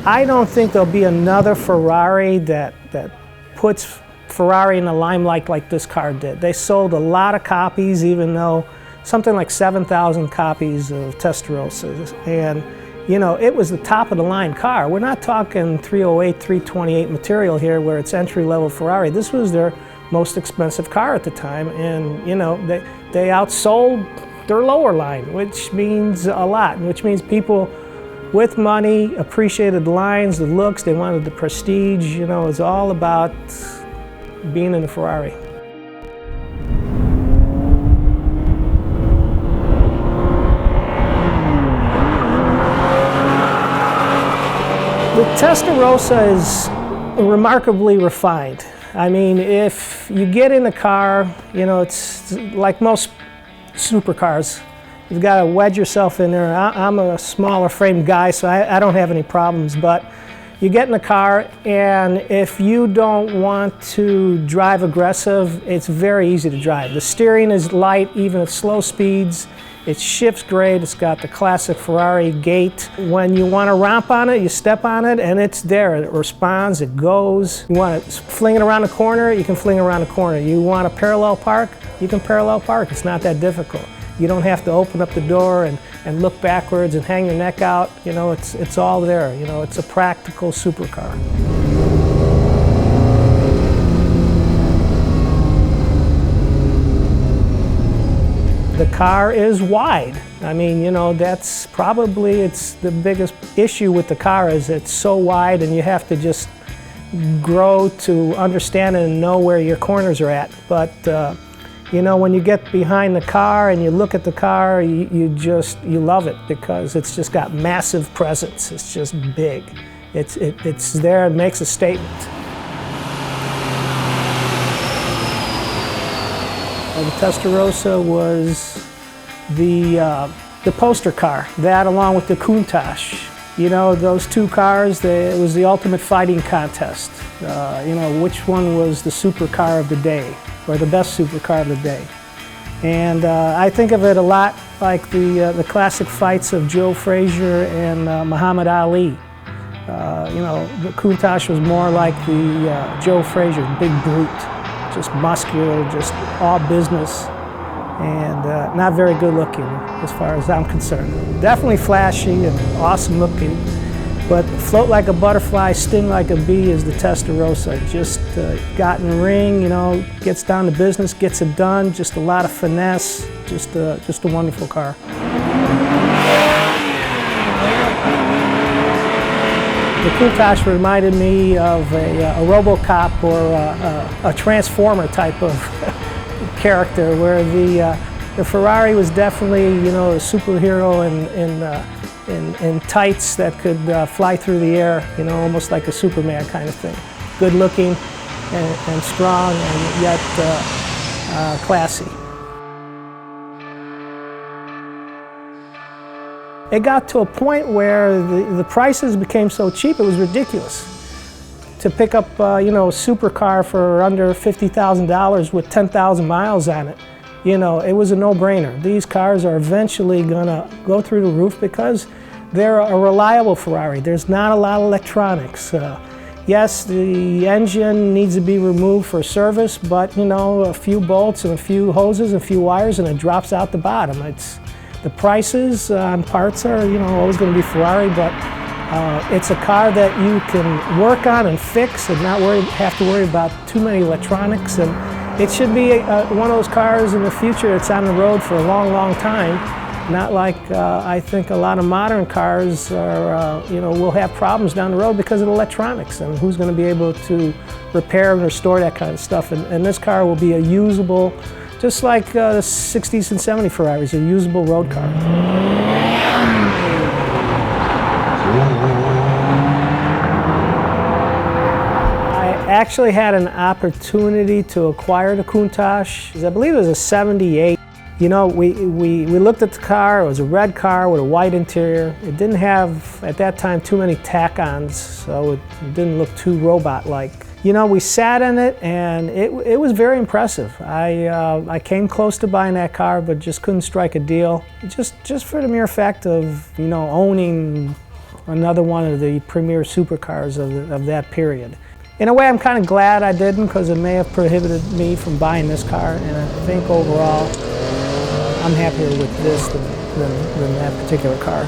I don't think there'll be another Ferrari that puts Ferrari in the limelight like this car did. They sold a lot of copies, even though something like 7,000 copies of Testarossa. And you know, it was the top of the line car. We're not talking 308, 328 material here where it's entry-level Ferrari. This was their most expensive car at the time, and you know, they outsold their lower line, which means a lot, which means people with money appreciated the lines, the looks, they wanted the prestige. You know, it's all about being in a Ferrari. The Testarossa is remarkably refined. I mean, if you get in a car, you know, it's like most supercars. You've got to wedge yourself in there. I'm a smaller framed guy, so I don't have any problems, but you get in the car, and if you don't want to drive aggressive, it's very easy to drive. The steering is light, even at slow speeds. It shifts great. It's got the classic Ferrari gait. When you want to romp on it, you step on it, and it's there. It responds, it goes. You want to fling it around the corner, you can fling it around the corner. You want to parallel park, you can parallel park. It's not that difficult. You don't have to open up the door and look backwards and hang your neck out. You know, it's all there. You know, it's a practical supercar. The car is wide. I mean, you know, that's probably, it's the biggest issue with the car is it's so wide, and you have to just grow to understand it and know where your corners are at. But you know, when you get behind the car and you look at the car, you love it because it's just got massive presence. It's just big. It's there, it makes a statement. The Testarossa was the poster car, that along with the Countach. You know, those two cars, it was the ultimate fighting contest. You know, which one was the supercar of the day, or the best supercar of the day. And I think of it a lot like the classic fights of Joe Frazier and Muhammad Ali. You know, the Countach was more like the Joe Frazier, big brute, just muscular, just all business, and not very good looking as far as I'm concerned. Definitely flashy and awesome looking, but float like a butterfly, sting like a bee is the Testarossa. Just got in the ring, you know, gets down to business, gets it done, just a lot of finesse, just a wonderful car. The Countach reminded me of a RoboCop or a Transformer type of character, where the Ferrari was definitely, you know, a superhero in tights that could fly through the air, you know, almost like a Superman kind of thing. Good looking and strong and yet classy. It got to a point where the prices became so cheap it was ridiculous. To pick up you know, a supercar for under $50,000 with 10,000 miles on it, you know, it was a no-brainer. These cars are eventually gonna go through the roof because they're a reliable Ferrari. There's not a lot of electronics. Yes, the engine needs to be removed for service, but you know, a few bolts and a few hoses and a few wires and it drops out the bottom. The prices on parts are, you know, always going to be Ferrari, but it's a car that you can work on and fix and not have to worry about too many electronics. And it should be one of those cars in the future that's on the road for a long, long time. Not like I think a lot of modern cars are, you know, will have problems down the road because of electronics, and who's going to be able to repair and restore that kind of stuff. And this car will be a usable, just like the 60s and 70s Ferraris, a usable road car. I actually had an opportunity to acquire the Countach. I believe it was a 78. You know, we looked at the car. It was a red car with a white interior. It didn't have, at that time, too many tack-ons, so it didn't look too robot-like. You know, we sat in it, and it was very impressive. I came close to buying that car, but just couldn't strike a deal. Just for the mere fact of, you know, owning another one of the premier supercars of that period. In a way, I'm kind of glad I didn't, because it may have prohibited me from buying this car, and I think overall I'm happier with this than that particular car.